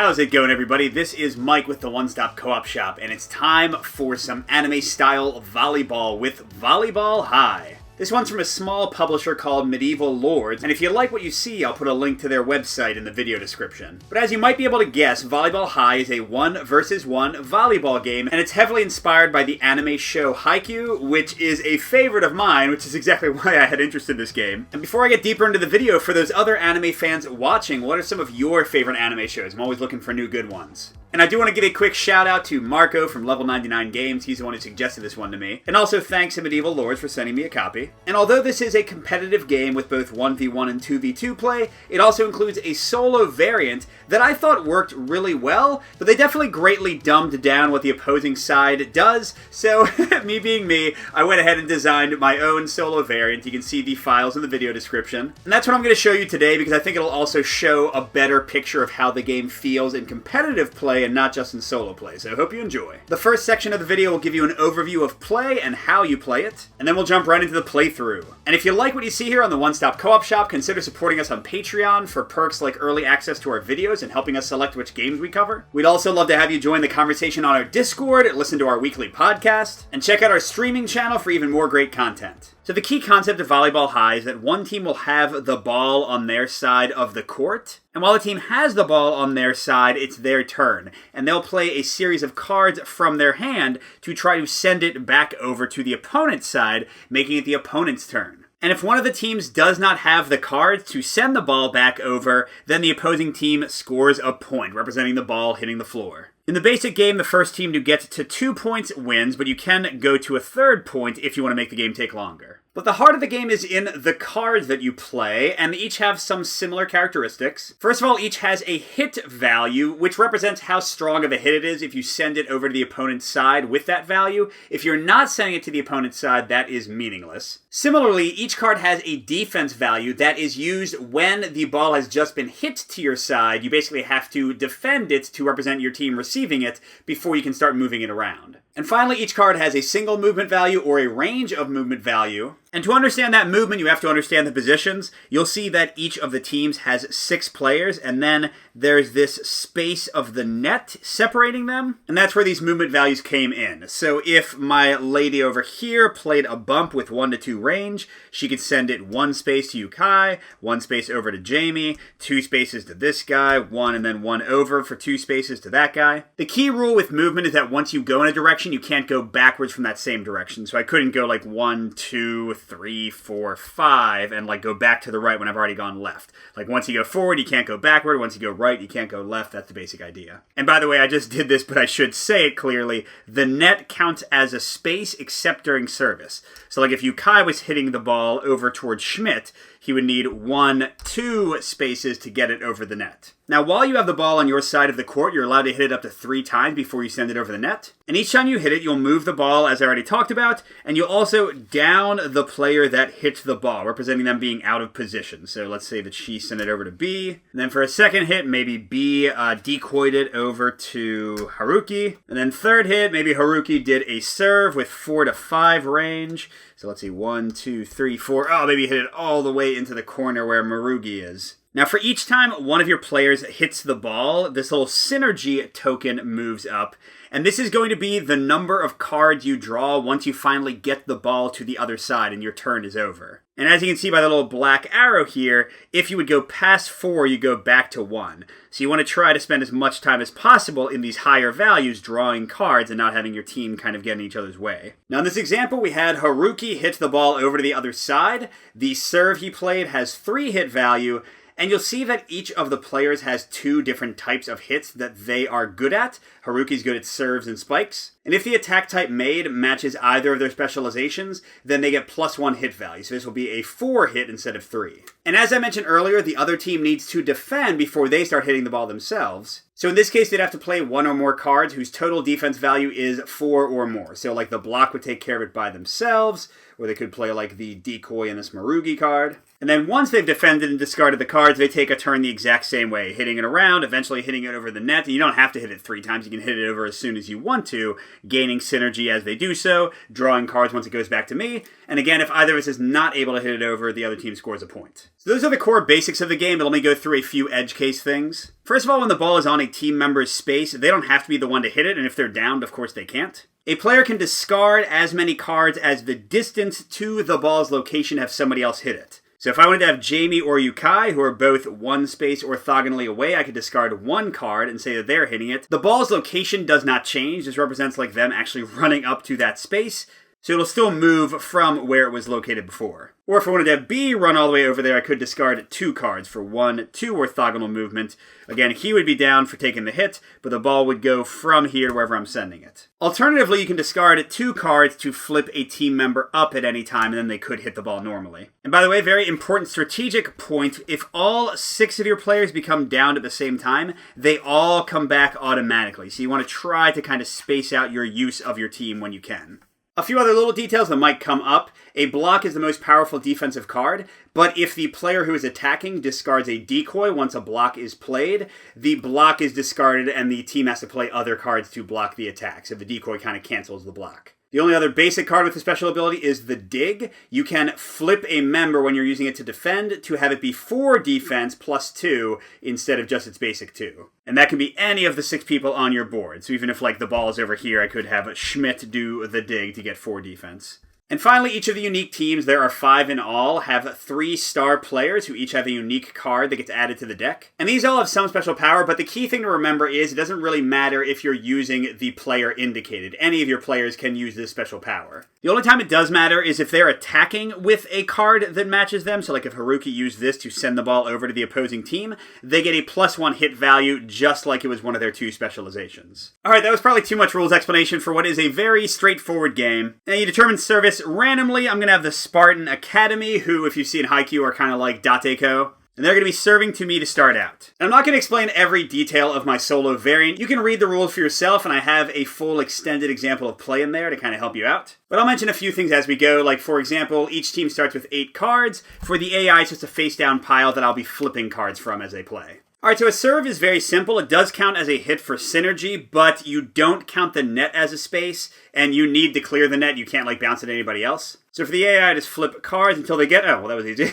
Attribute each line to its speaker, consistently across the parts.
Speaker 1: How's it going, everybody? This is Mike with the One Stop Co-op Shop, and it's time for some anime-style volleyball with Volleyball High. This one's from a small publisher called Medieval Lords, and if you like what you see, I'll put a link to their website in the video description. But as you might be able to guess, Volleyball High is a 1 versus 1 volleyball game, and it's heavily inspired by the anime show Haikyuu, which is a favorite of mine, which is exactly why I had interest in this game. And before I get deeper into the video, for those other anime fans watching, what are some of your favorite anime shows? I'm always looking for new good ones. And I do want to give a quick shout out to Marco from Level 99 Games. He's the one who suggested this one to me. And also thanks to Medieval Lords for sending me a copy. And although this is a competitive game with both 1v1 and 2v2 play, it also includes a solo variant that I thought worked really well, but they definitely greatly dumbed down what the opposing side does. So, me being me, I went ahead and designed my own solo variant. You can see the files in the video description. And that's what I'm going to show you today because I think it'll also show a better picture of how the game feels in competitive play and not just in solo play, so I hope you enjoy. The first section of the video will give you an overview of play and how you play it, and then we'll jump right into the playthrough. And if you like what you see here on the One Stop Co-op Shop, consider supporting us on Patreon for perks like early access to our videos and helping us select which games we cover. We'd also love to have you join the conversation on our Discord, listen to our weekly podcast, and check out our streaming channel for even more great content. So the key concept of Volleyball High is that one team will have the ball on their side of the court, and while the team has the ball on their side, it's their turn, and they'll play a series of cards from their hand to try to send it back over to the opponent's side, making it the opponent's turn. And if one of the teams does not have the cards to send the ball back over, then the opposing team scores a point, representing the ball hitting the floor. In the basic game, the first team to get to 2 points wins, but you can go to a third point if you want to make the game take longer. But the heart of the game is in the cards that you play, and they each have some similar characteristics. First of all, each has a hit value, which represents how strong of a hit it is if you send it over to the opponent's side with that value. If you're not sending it to the opponent's side, that is meaningless. Similarly, each card has a defense value that is used when the ball has just been hit to your side. You basically have to defend it to represent your team receiving it before you can start moving it around. And finally, each card has a single movement value or a range of movement value. And to understand that movement, you have to understand the positions. You'll see that each of the teams has 6 players, and then there's this space of the net separating them, and that's where these movement values came in. So if my lady over here played a bump with 1 to 2 range, she could send it 1 space to Yukai, 1 space over to Jamie, 2 spaces to this guy, 1 and then 1 over for 2 spaces to that guy. The key rule with movement is that once you go in a direction, you can't go backwards from that same direction. So I couldn't go like 1, 2, 3, 4, 5, and like go back to the right when I've already gone left. Like once you go forward, you can't go backward. Once you go right, you can't go left. That's the basic idea. And by the way, I just did this, but I should say it clearly. The net counts as a space except during service. So like if Yukai was hitting the ball over towards Schmidt, he would need 1, 2 spaces to get it over the net. Now, while you have the ball on your side of the court, you're allowed to hit it up to 3 times before you send it over the net. And each time you hit it, you'll move the ball, as I already talked about, and you'll also down the player that hit the ball, representing them being out of position. So let's say that she sent it over to B. And then for a second hit, maybe B decoyed it over to Haruki. And then third hit, maybe Haruki did a serve with 4 to 5 range. So let's see, 1, 2, 3, 4. Oh, maybe hit it all the way into the corner where Marugi is. Now, for each time one of your players hits the ball, this little synergy token moves up. And this is going to be the number of cards you draw once you finally get the ball to the other side and your turn is over. And as you can see by the little black arrow here, if you would go past 4, you go back to 1. So you want to try to spend as much time as possible in these higher values drawing cards and not having your team kind of get in each other's way. Now in this example, we had Haruki hit the ball over to the other side. The serve he played has 3 hit value. And you'll see that each of the players has 2 different types of hits that they are good at. Haruki's good at serves and spikes. And if the attack type made matches either of their specializations, then they get +1 hit value. So this will be a 4 hit instead of 3. And as I mentioned earlier, the other team needs to defend before they start hitting the ball themselves. So in this case, they'd have to play 1 or more cards whose total defense value is 4 or more. So like the block would take care of it by themselves, or they could play like the decoy in this Marugi card. And then once they've defended and discarded the cards, they take a turn the exact same way, hitting it around, eventually hitting it over the net. And you don't have to hit it 3 times. You can hit it over as soon as you want to, gaining synergy as they do so, drawing cards once it goes back to me. And again, if either of us is not able to hit it over, the other team scores a point. So those are the core basics of the game, but let me go through a few edge case things. First of all, when the ball is on a team member's space, they don't have to be the one to hit it, and if they're downed, of course they can't. A player can discard as many cards as the distance to the ball's location have somebody else hit it. So if I wanted to have Jamie or Yukai, who are both one space orthogonally away, I could discard 1 card and say that they're hitting it. The ball's location does not change. This represents like them actually running up to that space. So it'll still move from where it was located before. Or if I wanted to have B run all the way over there, I could discard 2 cards for 1, 2 orthogonal movement. Again, he would be down for taking the hit, but the ball would go from here to wherever I'm sending it. Alternatively, you can discard 2 cards to flip a team member up at any time, and then they could hit the ball normally. And by the way, very important strategic point, if all 6 of your players become downed at the same time, they all come back automatically. So you want to try to kind of space out your use of your team when you can. A few other little details that might come up. A block is the most powerful defensive card, but if the player who is attacking discards a decoy once a block is played, the block is discarded and the team has to play other cards to block the attack. So the decoy kind of cancels the block. The only other basic card with the special ability is the Dig. You can flip a member when you're using it to defend to have it be 4 defense plus 2 instead of just its basic 2. And that can be any of the 6 people on your board. So even if like the ball is over here, I could have Schmidt do the Dig to get 4 defense. And finally, each of the unique teams, there are 5 in all, have 3-star players who each have a unique card that gets added to the deck. And these all have some special power, but the key thing to remember is it doesn't really matter if you're using the player indicated. Any of your players can use this special power. The only time it does matter is if they're attacking with a card that matches them. So like if Haruki used this to send the ball over to the opposing team, they get a +1 hit value just like it was one of their 2 specializations. Alright, that was probably too much rules explanation for what is a very straightforward game. Now you determine service randomly. I'm going to have the Spartan Academy, who, if you see in Haikyuu, are kind of like Dateko. And they're going to be serving to me to start out. And I'm not going to explain every detail of my solo variant. You can read the rules for yourself, and I have a full extended example of play in there to kind of help you out. But I'll mention a few things as we go. Like, for example, each team starts with 8 cards. For the AI, it's just a face-down pile that I'll be flipping cards from as they play. Alright, so a serve is very simple. It does count as a hit for synergy, but you don't count the net as a space, and you need to clear the net. You can't, like, bounce at anybody else. So for the AI, just flip cards until they get... Oh, well, that was easy.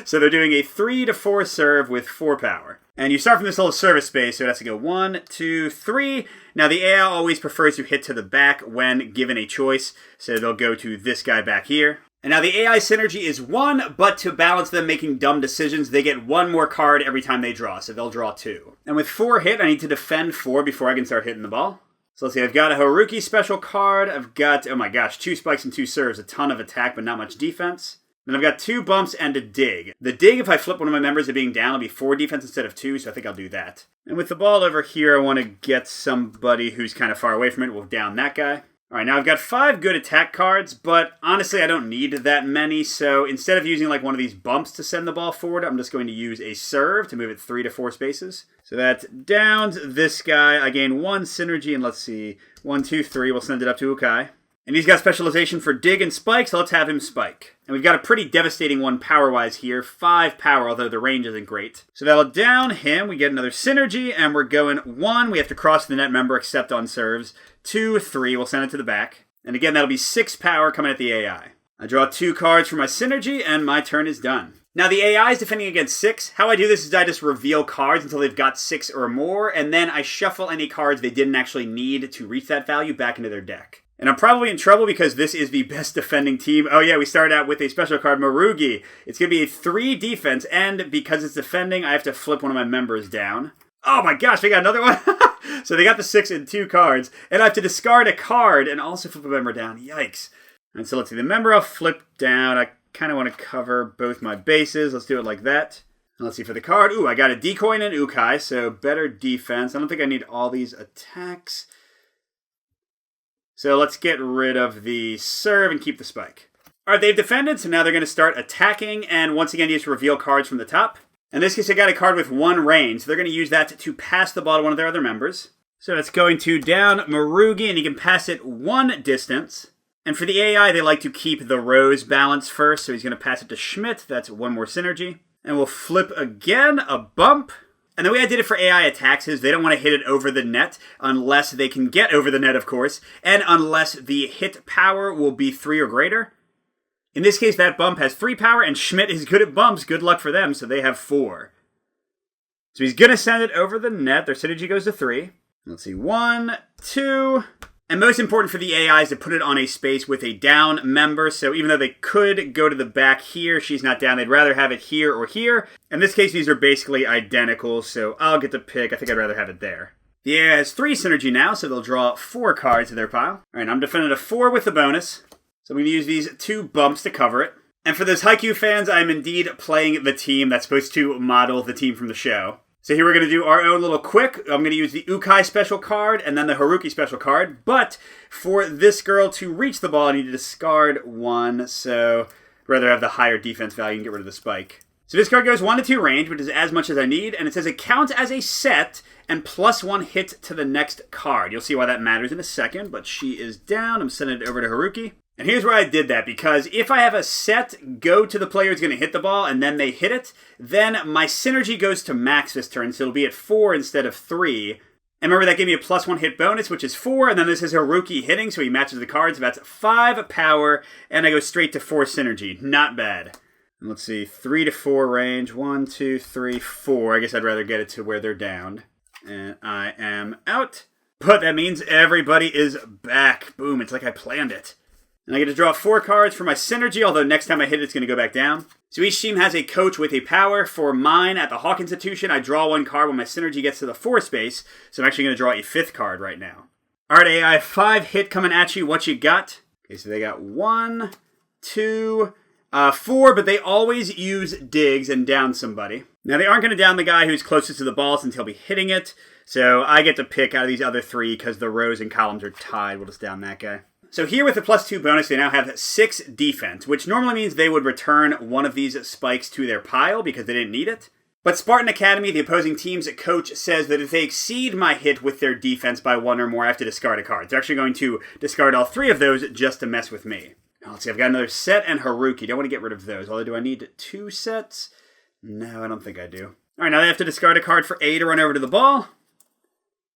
Speaker 1: So they're doing a 3 to 4 serve with 4 power. And you start from this little service space, so it has to go 1, 2, 3. Now, the AI always prefers to hit to the back when given a choice, so they'll go to this guy back here. And now the AI synergy is 1, but to balance them making dumb decisions, they get 1 more card every time they draw, so they'll draw 2. And with 4 hit, I need to defend 4 before I can start hitting the ball. So let's see, I've got a Haruki special card, I've got, oh my gosh, 2 spikes and 2 serves, a ton of attack, but not much defense. Then I've got 2 bumps and a Dig. The Dig, if I flip one of my members of being down, will be 4 defense instead of 2, so I think I'll do that. And with the ball over here, I want to get somebody who's kind of far away from it. We'll down that guy. Alright, now I've got 5 good attack cards, but honestly I don't need that many, so instead of using like one of these bumps to send the ball forward, I'm just going to use a serve to move it 3 to 4 spaces. So that downs this guy. I gain 1 synergy, and let's see, 1, 2, 3, we'll send it up to Ukai. And he's got specialization for Dig and Spike, so let's have him spike. And we've got a pretty devastating one power-wise here, 5 power, although the range isn't great. So that'll down him, we get another synergy, and we're going 1, we have to cross the net member except on serves. 2, 3, we'll send it to the back. And again, that'll be 6 power coming at the AI. I draw 2 cards for my synergy, and my turn is done. Now the AI is defending against 6. How I do this is I just reveal cards until they've got 6 or more, and then I shuffle any cards they didn't actually need to reach that value back into their deck. And I'm probably in trouble because this is the best defending team. Oh yeah, we started out with a special card, Marugi. It's going to be a 3 defense, and because it's defending, I have to flip one of my members down. Oh my gosh, we got another one! So they got the 6 and 2 cards, and I have to discard a card and also flip a member down. Yikes. And so let's see, the member I'll flip down. I kind of want to cover both my bases. Let's do it like that. And let's see, for the card, ooh, I got a decoy and an Ukai, so better defense. I don't think I need all these attacks. So let's get rid of the serve and keep the spike. Alright, they've defended, so now they're going to start attacking, and once again, you just reveal cards from the top. In this case, I got a card with 1 range, so they're going to use that to pass the ball to one of their other members. So it's going to down Marugi, and he can pass it 1 distance. And for the AI, they like to keep the rows balanced first, so he's going to pass it to Schmidt. That's one more synergy. And we'll flip again, a bump. And the way I did it for AI attacks is they don't want to hit it over the net unless they can get over the net, of course, and unless the hit power will be 3 or greater. In this case, that bump has 3 power, and Schmidt is good at bumps. Good luck for them, so they have 4. So he's going to send it over the net. Their synergy goes to 3. Let's see, 1, 2... And most important for the AI is to put it on a space with a down member. So even though they could go to the back here, she's not down. They'd rather have it here or here. In this case, these are basically identical, so I'll get to pick. I think I'd rather have it there. The AI has 3 synergy now, so they'll draw 4 cards to their pile. All right, I'm defending a 4 with the bonus. So I'm going to use these 2 bumps to cover it. And for those Haikyuu fans, I'm indeed playing the team that's supposed to model the team from the show. So here we're going to do our own little quick. I'm going to use the Ukai special card and then the Haruki special card. But for this girl to reach the ball, I need to discard 1. So I'd rather have the higher defense value and get rid of the spike. So this card goes 1 to 2 range, which is as much as I need. And it says it counts as a set and +1 hit to the next card. You'll see why that matters in a second. But she is down. I'm sending it over to Haruki. And here's where I did that, because if I have a set go to the player who's going to hit the ball and then they hit it, then my synergy goes to max this turn, so it'll be at 4 instead of 3. And remember, that gave me a +1 hit bonus, which is 4, and then this is Haruki hitting, so he matches the cards. That's 5 power, and I go straight to 4 synergy. Not bad. And let's see, 3 to 4 range. 1, 2, 3, 4. I guess I'd rather get it to where they're down. And I am out. But that means everybody is back. Boom, it's like I planned it. And I get to draw 4 cards for my synergy, although next time I hit it's going to go back down. So each team has a coach with a power. For mine, at the Hawk Institution, I draw 1 card when my synergy gets to the 4 space. So I'm actually going to draw a 5th card right now. Alright, AI, 5 hit coming at you. What you got? Okay, so they got 1, 2, 4, but they always use digs and down somebody. Now, they aren't going to down the guy who's closest to the ball since he'll be hitting it. So I get to pick out of these other 3 because the rows and columns are tied. We'll just down that guy. So here with the +2 bonus, they now have 6 defense, which normally means they would return one of these spikes to their pile because they didn't need it. But Spartan Academy, the opposing team's coach, says that if they exceed my hit with their defense by 1 or more, I have to discard a card. They're actually going to discard all 3 of those just to mess with me. Now, let's see, I've got another set and Haruki. Don't want to get rid of those. Although, do I need 2 sets? No, I don't think I do. All right, now they have to discard a card for A to run over to the ball.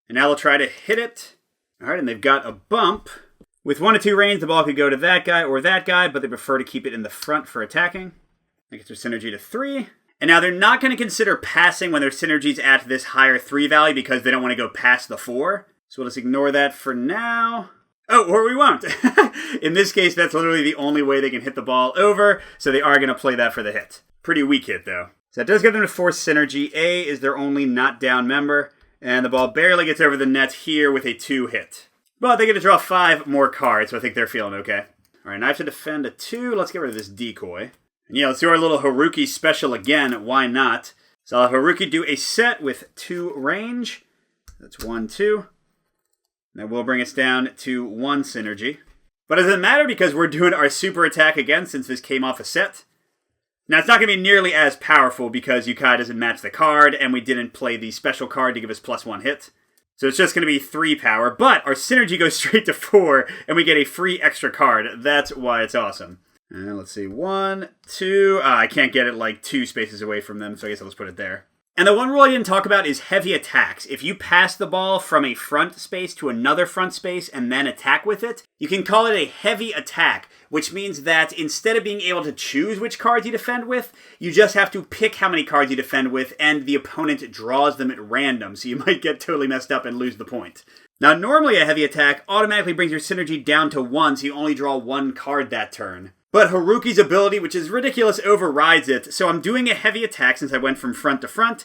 Speaker 1: And now they'll try to hit it. All right, and they've got a bump. With 1 to 2 range, the ball could go to that guy or that guy, but they prefer to keep it in the front for attacking. That gets their synergy to 3. And now they're not going to consider passing when their synergy's at this higher 3 value because they don't want to go past the 4. So we'll just ignore that for now. Oh, or we won't. In this case, that's literally the only way they can hit the ball over, so they are going to play that for the hit. Pretty weak hit, though. So that does give them to 4 synergy. A is their only not down member, and the ball barely gets over the net here with a 2 hit. But they get to draw 5 more cards, so I think they're feeling okay. All right, and I have to defend a 2. Let's get rid of this decoy. And yeah, let's do our little Haruki special again. Why not? So I'll have Haruki do a set with 2 range. That's 1, 2. And that will bring us down to 1 synergy. But it doesn't matter because we're doing our super attack again since this came off a set. Now, it's not going to be nearly as powerful because Ukai doesn't match the card, and we didn't play the special card to give us +1 hit. So it's just going to be 3 power, but our synergy goes straight to 4, and we get a free extra card. That's why it's awesome. And let's see, 1, 2, I can't get it like 2 spaces away from them, so I guess I'll just put it there. And the one rule I didn't talk about is heavy attacks. If you pass the ball from a front space to another front space and then attack with it, you can call it a heavy attack, which means that instead of being able to choose which cards you defend with, you just have to pick how many cards you defend with, and the opponent draws them at random, so you might get totally messed up and lose the point. Now, normally a heavy attack automatically brings your synergy down to 1, so you only draw 1 card that turn. But Haruki's ability, which is ridiculous, overrides it, so I'm doing a heavy attack since I went from front to front,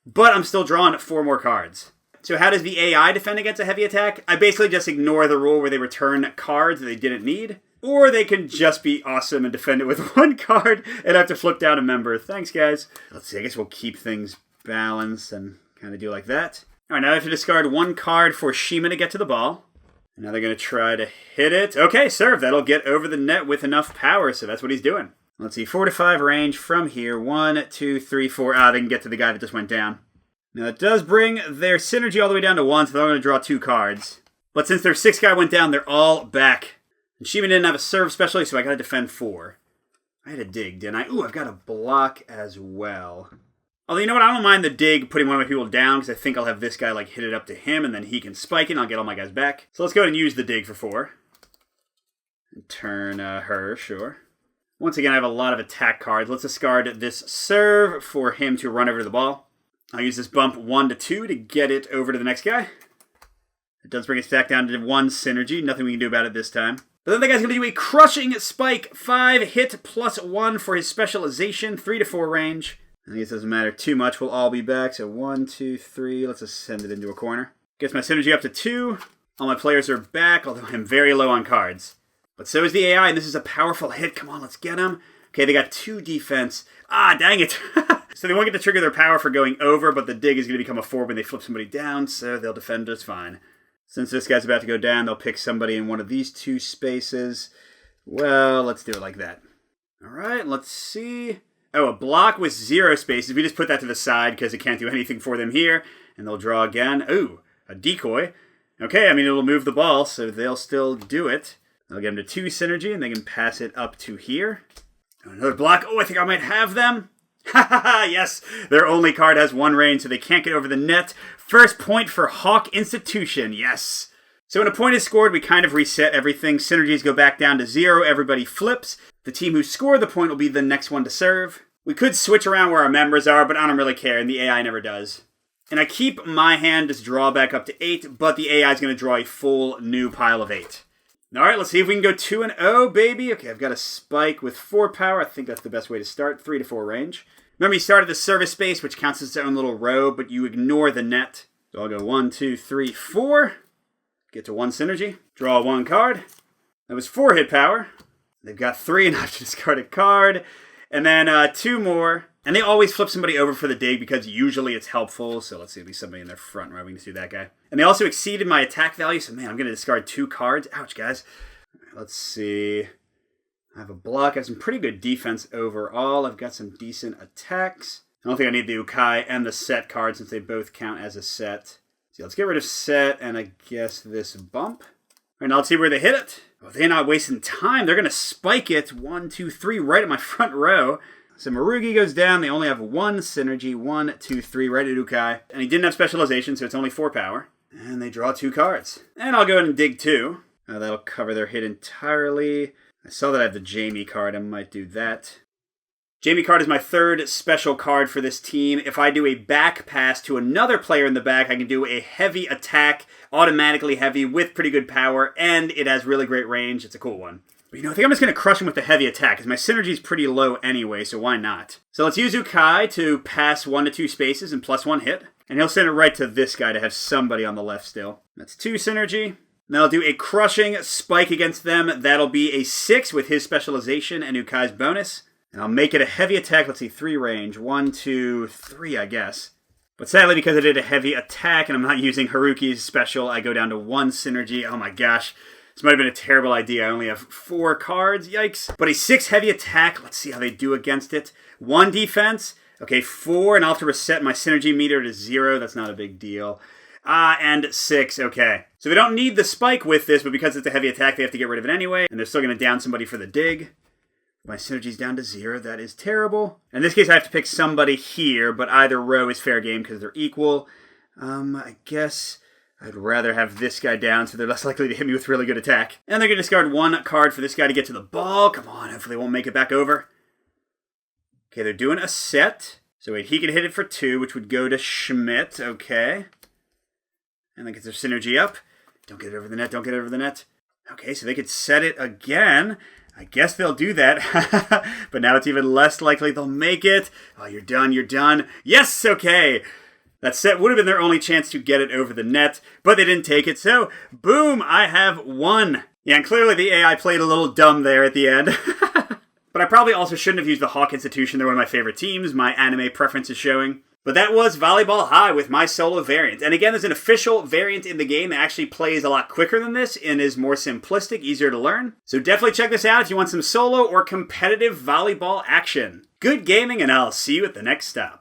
Speaker 1: but I'm still drawing 4 more cards. So how does the AI defend against a heavy attack? I basically just ignore the rule where they return cards that they didn't need, or they can just be awesome and defend it with 1 card and have to flip down a member. Thanks, guys. Let's see, I guess we'll keep things balanced and kind of do like that. All right, now I have to discard 1 card for Shima to get to the ball. And now they're going to try to hit it. Okay, serve. That'll get over the net with enough power, so that's what he's doing. Let's see, 4 to 5 range from here. 1, 2, 3, 4. They can get to the guy that just went down. Now, it does bring their synergy all the way down to 1, so they're going to draw 2 cards. But since their 6th guy went down, they're all back. And Shima didn't have a serve specialty, so I gotta defend 4. I had a dig, didn't I? Ooh, I've got a block as well. Although, you know what? I don't mind the dig putting one of my people down, because I think I'll have this guy like hit it up to him, and then he can spike it, and I'll get all my guys back. So let's go ahead and use the dig for 4. And turn her, sure. Once again, I have a lot of attack cards. Let's discard this serve for him to run over to the ball. I'll use this bump 1 to 2 to get it over to the next guy. It does bring us back down to 1 synergy. Nothing we can do about it this time. But then the guy's going to do a crushing spike. 5 hit plus 1 for his specialization. 3 to 4 range. I guess it doesn't matter too much. We'll all be back. So 1, 2, 3. Let's just send it into a corner. Gets my synergy up to 2. All my players are back, although I'm very low on cards. But so is the AI, and this is a powerful hit. Come on, let's get him. Okay, they got 2 defense. Ah, dang it. So they won't get to trigger their power for going over, but the dig is going to become a 4 when they flip somebody down, so they'll defend just fine. Since this guy's about to go down, they'll pick somebody in one of these 2 spaces. Well, let's do it like that. All right, let's see. Oh, a block with 0 spaces. We just put that to the side because it can't do anything for them here. And they'll draw again. Ooh, a decoy. Okay, I mean, it'll move the ball, so they'll still do it. I'll get them to 2 synergy, and they can pass it up to here. Another block. Oh, I think I might have them. Ha ha ha, yes. Their only card has 1 range, so they can't get over the net. First point for Hawk Institution, yes. So when a point is scored, we kind of reset everything. Synergies go back down to 0. Everybody flips. The team who scored the point will be the next one to serve. We could switch around where our members are, but I don't really care, and the AI never does. And I keep my hand as draw back up to 8, but the AI is going to draw a full new pile of 8. All right, let's see if we can go 2-0, baby. Okay, I've got a spike with 4 power. I think that's the best way to start. 3 to 4 range. Remember, you start at the service space, which counts as its own little row, but you ignore the net. So I'll go 1, 2, 3, 4. Get to 1 synergy. Draw 1 card. That was 4 hit power. They've got 3, and I have to discard a card. And then 2 more. And they always flip somebody over for the dig because usually it's helpful. So let's see, at least somebody in their front row. We can just do that guy. And they also exceeded my attack value. So, man, I'm going to discard 2 cards. Ouch, guys. Let's see. I have a block. I have some pretty good defense overall. I've got some decent attacks. I don't think I need the Ukai and the set card since they both count as a set. So let's get rid of set and I guess this bump. All right, now let's see where they hit it. Oh, they're not wasting time. They're going to spike it. 1, 2, 3 right at my front row. So Haruki goes down. They only have 1 synergy. 1, 2, 3 right at Ukai. And he didn't have specialization, so it's only 4 power. And they draw 2 cards. And I'll go ahead and dig 2. That'll cover their hit entirely. I saw that I have the Jamie card. I might do that. Jamie card is my 3rd special card for this team. If I do a back pass to another player in the back, I can do a heavy attack, automatically heavy, with pretty good power, and it has really great range. It's a cool one. But, you know, I think I'm just going to crush him with the heavy attack, because my synergy is pretty low anyway, so why not? So let's use Ukai to pass 1 to 2 spaces and plus 1 hit. And he'll send it right to this guy to have somebody on the left still. That's 2 synergy. Then I'll do a crushing spike against them. That'll be a 6 with his specialization and Ukai's bonus. And I'll make it a heavy attack. Let's see, 3 range. 1, 2, 3, I guess. But sadly, because I did a heavy attack and I'm not using Haruki's special, I go down to 1 synergy. Oh my gosh. This might have been a terrible idea. I only have 4 cards. Yikes. But a 6 heavy attack. Let's see how they do against it. 1 defense. Okay, 4. And I'll have to reset my synergy meter to 0. That's not a big deal. And 6. Okay. So they don't need the spike with this, but because it's a heavy attack, they have to get rid of it anyway. And they're still going to down somebody for the dig. My synergy's down to 0. That is terrible. In this case, I have to pick somebody here, but either row is fair game because they're equal. I guess I'd rather have this guy down so they're less likely to hit me with really good attack. And they're going to discard 1 card for this guy to get to the ball. Come on, hopefully they won't make it back over. Okay, they're doing a set. So wait, he can hit it for 2, which would go to Schmidt. Okay. And then gets their synergy up. Don't get it over the net, don't get it over the net. Okay, so they could set it again. I guess they'll do that, but now it's even less likely they'll make it. Oh, you're done, you're done. Yes, okay. That set would have been their only chance to get it over the net, but they didn't take it, so boom, I have won. Yeah, and clearly the AI played a little dumb there at the end. But I probably also shouldn't have used the Hawk Institution. They're one of my favorite teams. My anime preference is showing. But that was Volleyball High with my solo variant. And again, there's an official variant in the game that actually plays a lot quicker than this and is more simplistic, easier to learn. So definitely check this out if you want some solo or competitive volleyball action. Good gaming, and I'll see you at the next stop.